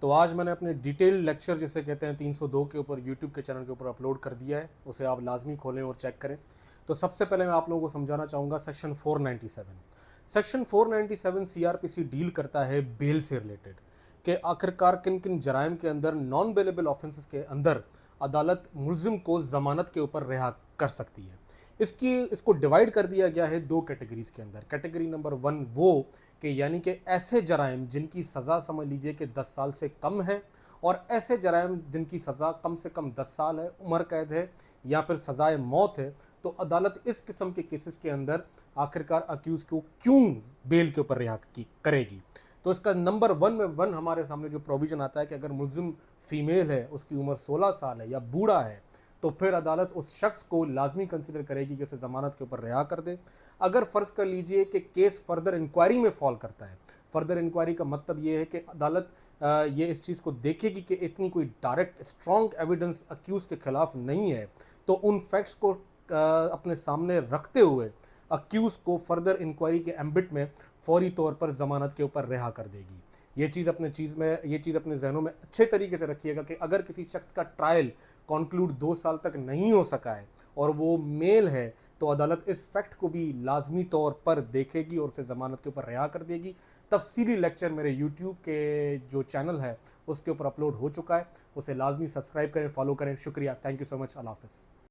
तो आज मैंने अपने डिटेल्ड लेक्चर जिसे कहते हैं 302 के ऊपर यूट्यूब के चैनल के ऊपर अपलोड कर दिया है। उसे आप लाजमी खोलें और चेक करें। तो सबसे पहले मैं आप लोगों को समझाना चाहूँगा सेक्शन 497। सेक्शन 497 सीआरपीसी डील करता है बेल से रिलेटेड कि आखिरकार किन किन जराइम के अंदर नॉन बेलेबल ऑफेंसेस के अंदर अदालत मुल्जिम को ज़मानत के ऊपर रिहा कर सकती है। इसको डिवाइड कर दिया गया है दो कैटेगरीज के अंदर। कैटेगरी नंबर 1 वो कि यानी कि ऐसे जराइम जिनकी सज़ा समझ लीजिए कि 10 साल से कम है, और ऐसे जराइम जिनकी सज़ा कम से कम 10 साल है, उम्र कैद है या फिर सज़ाए मौत है, तो अदालत इस किस्म के केसेस के अंदर आखिरकार अक्यूज़ को क्यों बेल के ऊपर रिहा करेगी। तो इसका नंबर 1 में 1 हमारे सामने जो प्रोविज़न आता है कि अगर मुल्जिम फीमेल है, उसकी उम्र 16 साल है या बूढ़ा है, तो फिर अदालत उस शख्स को लाजमी कंसिडर करेगी कि उसे ज़मानत के ऊपर रिहा कर दे। अगर फ़र्ज़ कर लीजिए कि केस फर्दर इंक्वायरी में फॉल करता है, फर्दर इंक्वायरी का मतलब ये है कि अदालत ये इस चीज़ को देखेगी कि इतनी कोई डायरेक्ट स्ट्रॉन्ग एविडेंस अक्यूज़ के खिलाफ नहीं है, तो उन फैक्ट्स को अपने सामने रखते हुए अक्यूज़ को फर्दर इंक्वायरी के एम्बिट में फौरी तौर पर ज़मानत के ऊपर रिहा कर देगी। ये चीज़ अपने जहनों में अच्छे तरीके से रखिएगा कि अगर किसी शख्स का ट्रायल कॉन्क्लूड 2 साल तक नहीं हो सका है और वो मेल है, तो अदालत इस फैक्ट को भी लाजमी तौर पर देखेगी और उसे ज़मानत के ऊपर रिहा कर देगी। तफसीली लेक्चर मेरे यूट्यूब के जो चैनल है उसके ऊपर अपलोड हो चुका है, उसे लाजमी सब्सक्राइब करें, फॉलो करें। शुक्रिया, थैंक यू सो मच, अल्लाह हाफ़िज़।